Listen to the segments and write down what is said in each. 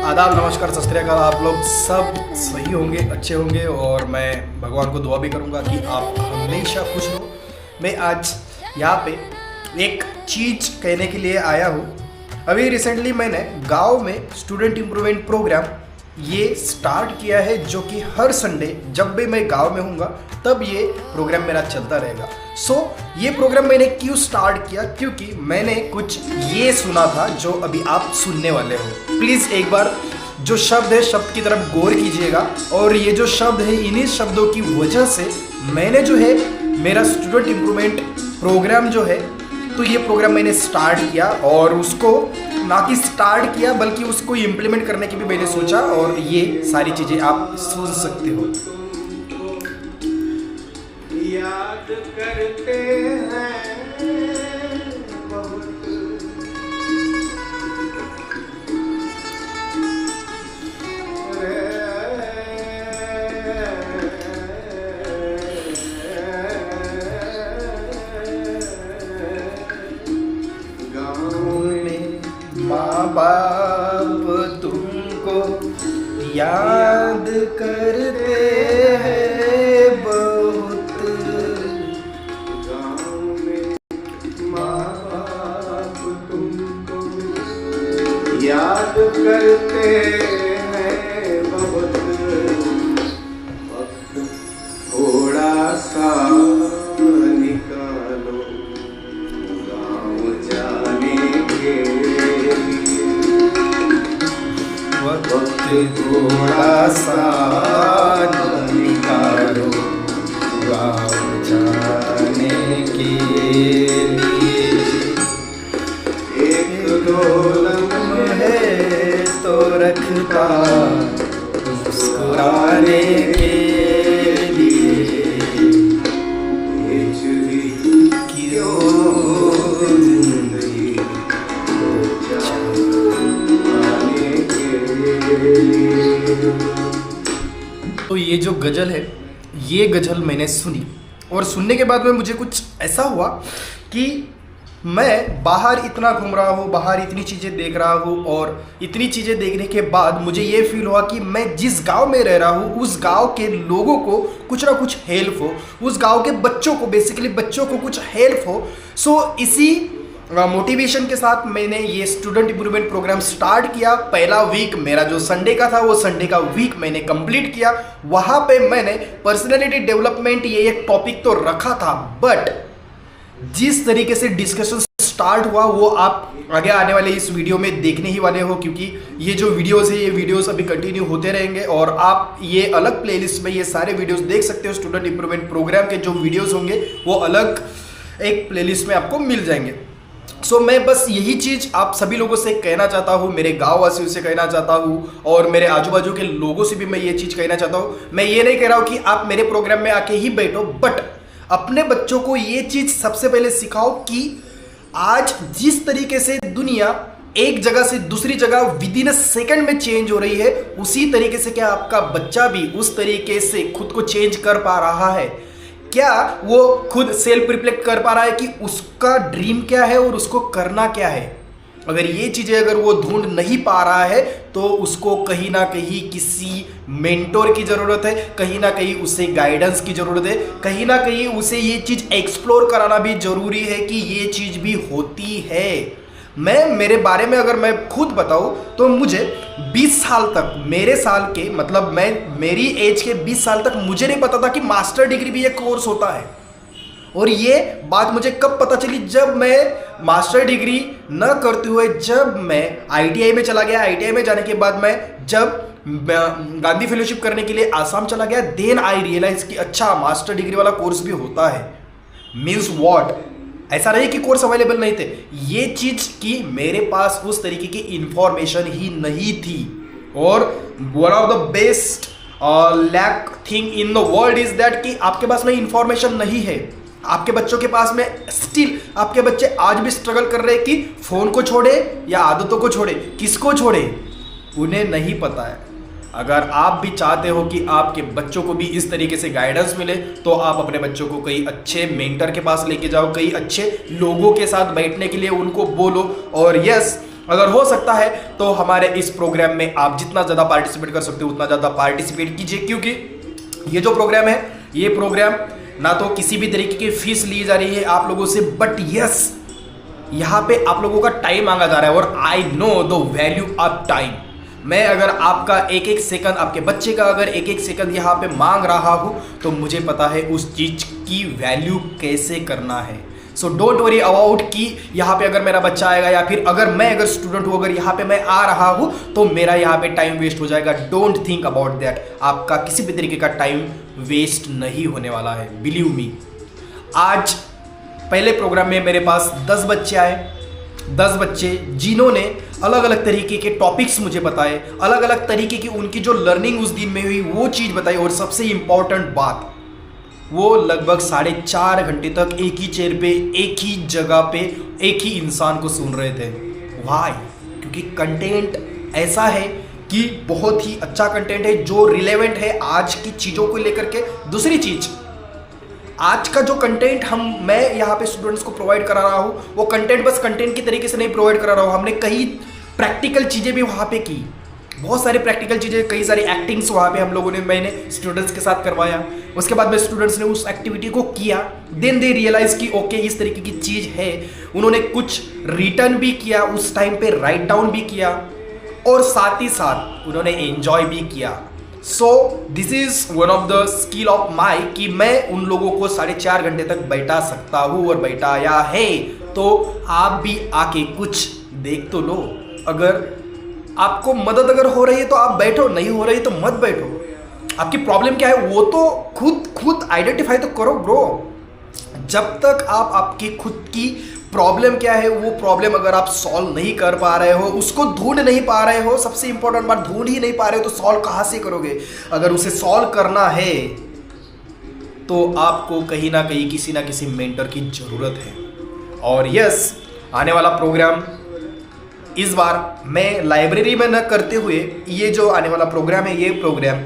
आदाब, नमस्कार, सत श्री अकाल। आप लोग सब सही होंगे, अच्छे होंगे और मैं भगवान को दुआ भी करूंगा कि आप हमेशा खुश रहो। मैं आज यहाँ पे एक चीज़ कहने के लिए आया हूँ। अभी रिसेंटली मैंने गांव में स्टूडेंट इम्प्रूवमेंट प्रोग्राम ये स्टार्ट किया है, जो कि हर संडे जब भी मैं गांव में हूँगा तब ये प्रोग्राम मेरा चलता रहेगा। ये प्रोग्राम मैंने क्यों स्टार्ट किया, क्योंकि मैंने कुछ ये सुना था जो अभी आप सुनने वाले हो। प्लीज़ एक बार जो शब्द है शब्द की तरफ गौर कीजिएगा। और ये जो शब्द है, इन्हीं शब्दों की वजह से मैंने जो है मेरा स्टूडेंट इम्प्रूवमेंट प्रोग्राम जो है, तो ये प्रोग्राम मैंने स्टार्ट किया और उसको ना कि स्टार्ट किया बल्कि उसको इम्प्लीमेंट करने की भी मैंने सोचा, और ये सारी चीज़ें आप सुन सकते हो। याद करते हैं बहुत, माँ बाप तुमको याद करते हैं बहुत, गाँव में माँ बाप तुमको याद करते हैं बहुत। वक्त थोड़ा सा निकालो गाँव जाने के, वक्त थोड़ा सा निकालो गाँव जाने के लिए। एक दो लम्हे तो रखता मुस्कुराने के लिए, क्यों जिंदगी तो ये जो गज़ल है, ये गज़ल मैंने सुनी और सुनने के बाद में मुझे कुछ ऐसा हुआ कि मैं बाहर इतना घूम रहा हूँ, बाहर इतनी चीज़ें देख रहा हूँ, और इतनी चीज़ें देखने के बाद मुझे ये फील हुआ कि मैं जिस गांव में रह रहा हूँ उस गांव के लोगों को कुछ ना कुछ हेल्प हो, उस गांव के बच्चों को, बेसिकली बच्चों को कुछ हेल्प हो। इसी मोटिवेशन के साथ मैंने ये स्टूडेंट इम्प्रूवमेंट प्रोग्राम स्टार्ट किया। पहला वीक मेरा जो संडे का था, वो संडे का वीक मैंने कंप्लीट किया। वहाँ पे मैंने पर्सनालिटी डेवलपमेंट ये एक टॉपिक तो रखा था, बट जिस तरीके से डिस्कशन स्टार्ट हुआ वो आप आगे आने वाले इस वीडियो में देखने ही वाले हो, क्योंकि ये जो वीडियोस है ये वीडियोस अभी कंटिन्यू होते रहेंगे और आप ये अलग प्लेलिस्ट में ये सारे वीडियोस देख सकते हो। स्टूडेंट इम्प्रूवमेंट प्रोग्राम के जो वीडियोस होंगे वो अलग एक प्लेलिस्ट में आपको मिल जाएंगे। मैं बस यही चीज़ आप सभी लोगों से कहना चाहता हूँ, मेरे गाँव वासियों से कहना चाहता हूँ और मेरे आजू बाजू के लोगों से भी मैं ये चीज़ कहना चाहता हूँ। मैं ये नहीं कह रहा हूँ कि आप मेरे प्रोग्राम में आके ही बैठो, बट अपने बच्चों को ये चीज़ सबसे पहले सिखाओ कि आज जिस तरीके से दुनिया एक जगह से दूसरी जगह विद इन अ सेकेंड में चेंज हो रही है, उसी तरीके से क्या आपका बच्चा भी उस तरीके से खुद को चेंज कर पा रहा है? क्या वो खुद सेल्फ रिफ्लेक्ट कर पा रहा है कि उसका ड्रीम क्या है और उसको करना क्या है? अगर ये चीज़ें अगर वो ढूंढ नहीं पा रहा है तो उसको कहीं ना कहीं किसी मेंटोर की ज़रूरत है, कहीं ना कहीं उसे गाइडेंस की ज़रूरत है, कहीं ना कहीं उसे ये चीज़ एक्सप्लोर कराना भी ज़रूरी है कि ये चीज़ भी होती है। मेरे बारे में अगर मैं खुद बताऊं तो मुझे 20 साल तक, मेरे साल के मतलब मेरी एज के 20 साल तक मुझे नहीं पता था कि मास्टर डिग्री भी एक कोर्स होता है। और ये बात मुझे कब पता चली, जब मैं मास्टर डिग्री न करते हुए जब मैं ITI में चला गया। ITI में जाने के बाद मैं जब गांधी फेलोशिप करने के लिए आसाम चला गया, देन आई रियलाइज कि अच्छा मास्टर डिग्री वाला कोर्स भी होता है। मीन्स व्हाट, ऐसा नहीं कि कोर्स अवेलेबल नहीं थे, ये चीज कि मेरे पास उस तरीके की इंफॉर्मेशन ही नहीं थी। और one of the best lack thing in the world is that कि आपके पास में इंफॉर्मेशन नहीं है। आपके बच्चों के पास में स्टिल आपके बच्चे आज भी स्ट्रगल कर रहे हैं कि फोन को छोड़े या आदतों को छोड़े, किसको छोड़े उन्हें नहीं पता है। अगर आप भी चाहते हो कि आपके बच्चों को भी इस तरीके से गाइडेंस मिले तो आप अपने बच्चों को कई अच्छे मेंटर के पास लेके जाओ, कई अच्छे लोगों के साथ बैठने के लिए उनको बोलो। और यस, अगर हो सकता है तो हमारे इस प्रोग्राम में आप जितना ज़्यादा पार्टिसिपेट कर सकते हो उतना ज़्यादा पार्टिसिपेट कीजिए, क्योंकि ये जो प्रोग्राम है, ये प्रोग्राम ना तो किसी भी तरीके की फीस ली जा रही है आप लोगों से, बट यस यहाँ पे आप लोगों का टाइम मांगा जा रहा है। और I know the value of time. मैं अगर आपका एक एक सेकंड, आपके बच्चे का अगर एक एक सेकंड यहाँ पे मांग रहा हूँ तो मुझे पता है उस चीज़ की वैल्यू कैसे करना है। सो डोंट वरी अबाउट कि यहाँ पे अगर मेरा बच्चा आएगा या फिर अगर स्टूडेंट हूँ, अगर यहाँ पे मैं आ रहा हूँ तो मेरा यहाँ पे टाइम वेस्ट हो जाएगा। Don't think about that. आपका किसी भी तरीके का टाइम वेस्ट नहीं होने वाला है, बिलीव मी। आज पहले प्रोग्राम में मेरे पास 10 बच्चे आए, 10 बच्चे जिन्होंने अलग अलग तरीके के टॉपिक्स मुझे बताए, अलग अलग तरीके की उनकी जो लर्निंग उस दिन में हुई वो चीज़ बताई। और सबसे इम्पॉर्टेंट बात, वो लगभग 4.5 घंटे तक एक ही चेयर पे, एक ही जगह पे, एक ही इंसान को सुन रहे थे। वाई? क्योंकि कंटेंट ऐसा है कि बहुत ही अच्छा कंटेंट है जो रिलेवेंट है आज की चीज़ों को लेकर के। दूसरी चीज़, आज का जो कंटेंट मैं यहाँ पे स्टूडेंट्स को प्रोवाइड करा रहा हूँ, वो कंटेंट बस कंटेंट की तरीके से नहीं प्रोवाइड करा रहा हूँ। हमने कई प्रैक्टिकल चीज़ें भी वहाँ पे की, बहुत सारी प्रैक्टिकल चीज़ें, कई सारी एक्टिंग्स वहाँ पे मैंने स्टूडेंट्स के साथ करवाया। उसके बाद में स्टूडेंट्स ने उस एक्टिविटी को किया, देन दे रियलाइज कि ओके इस तरीके की चीज़ है। उन्होंने कुछ रिटर्न भी किया उस टाइम पे, राइट डाउन भी किया, और साथ ही साथ उन्होंने एंजॉय भी किया। So this is one of the skill of my कि मैं उन लोगों को 4.5 घंटे तक बैठा सकता हूँ और बैठाया है। तो आप भी आके कुछ देख तो लो। अगर आपको मदद अगर हो रही है तो आप बैठो, नहीं हो रही है तो मत बैठो। आपकी प्रॉब्लम क्या है वो तो खुद आइडेंटिफाई तो करो ब्रो। जब तक आप आपकी खुद की प्रॉब्लम क्या है वो प्रॉब्लम अगर आप सॉल्व नहीं कर पा रहे हो, उसको ढूंढ नहीं पा रहे हो, सबसे इंपॉर्टेंट बात ढूंढ ही नहीं पा रहे हो, तो सॉल्व कहां से करोगे? अगर उसे सॉल्व करना है तो आपको कहीं ना कहीं किसी ना किसी मेंटर की जरूरत है। और यस, आने वाला प्रोग्राम इस बार मैं लाइब्रेरी में न करते हुए, ये जो आने वाला प्रोग्राम है, ये प्रोग्राम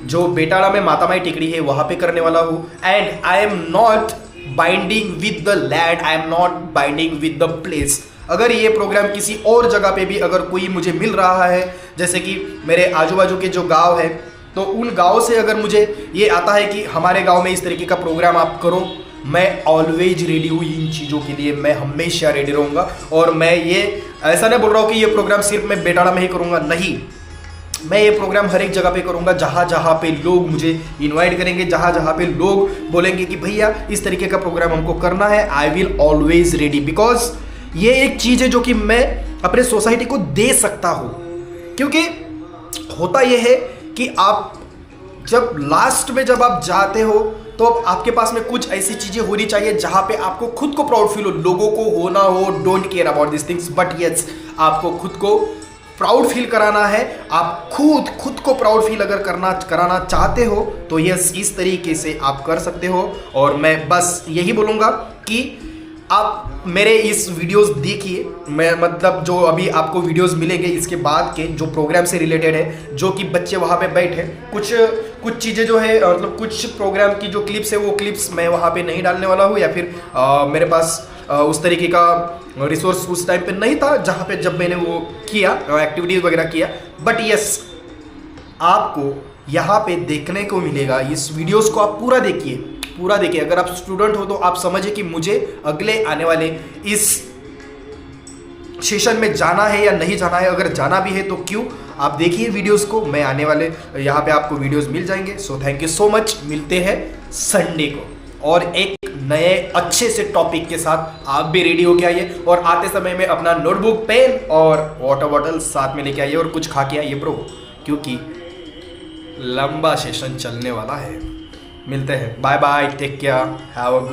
जो बेटाड़ा में मातामाई टिकड़ी है वहां पे करने वाला हूँ। And I am not binding with the land, I am not binding with the place. अगर ये प्रोग्राम किसी और जगह पे भी अगर कोई मुझे मिल रहा है, जैसे कि मेरे आजू बाजू के जो गांव है, तो उन गांव से अगर मुझे ये आता है कि हमारे गांव में इस तरीके का प्रोग्राम आप करो, मैं ऑलवेज रेडी हूँ इन चीज़ों के लिए। मैं हमेशा रेडी रहूँगा। और मैं ये ऐसा नहीं बोल रहा हूँ कि ये प्रोग्राम सिर्फ मैं बेटाड़ा में ही करूँगा, नहीं, मैं ये प्रोग्राम हर एक जगह पे करूँगा जहाँ जहाँ पे लोग मुझे इनवाइट करेंगे, जहाँ जहाँ पे लोग बोलेंगे कि भैया इस तरीके का प्रोग्राम हमको करना है। I will always ready, because ये एक चीज़ है जो कि मैं अपने सोसाइटी को दे सकता हूँ। क्योंकि होता यह है कि आप जब लास्ट में जब आप जाते हो तो आपके पास में कुछ ऐसी चीज़ें होनी चाहिए जहाँ पे आपको खुद को प्राउड फील हो, लोगों को होना हो, don't care about this things, but yes आपको खुद को प्राउड फील कराना है। आप खुद को प्राउड फील अगर कराना चाहते हो तो यस इस तरीके से आप कर सकते हो। और मैं बस यही बोलूँगा कि आप मेरे इस वीडियोस देखिए, मैं मतलब जो अभी आपको वीडियोस मिलेंगे इसके बाद के जो प्रोग्राम से रिलेटेड है, जो कि बच्चे वहाँ पे बैठे, कुछ चीज़ें जो है मतलब कुछ प्रोग्राम की जो क्लिप्स है वो क्लिप्स मैं वहाँ पे नहीं डालने वाला हूँ, या फिर मेरे पास उस तरीके का रिसोर्स उस टाइम पे नहीं था जहाँ पे जब मैंने वो किया एक्टिविटीज़ वगैरह किया। बट यस आपको यहाँ पे देखने को मिलेगा, इस वीडियोस को आप पूरा देखिए। अगर आप स्टूडेंट हो तो आप समझिए कि मुझे अगले आने वाले इस सेशन में जाना है या नहीं जाना है। अगर जाना भी है तो क्यों, आप देखिए वीडियोस को, मैं आने वाले यहाँ पे आपको वीडियोस मिल जाएंगे। So thank you so much. मिलते हैं संडे को और एक नए अच्छे से टॉपिक के साथ। आप भी रेडी होके आइए और आते समय में अपना नोटबुक, पेन और वाटर बॉटल साथ में लेके आइए और कुछ खा के आइए ब्रो, क्योंकि लंबा सेशन चलने वाला है। मिलते हैं, bye bye, take care, have a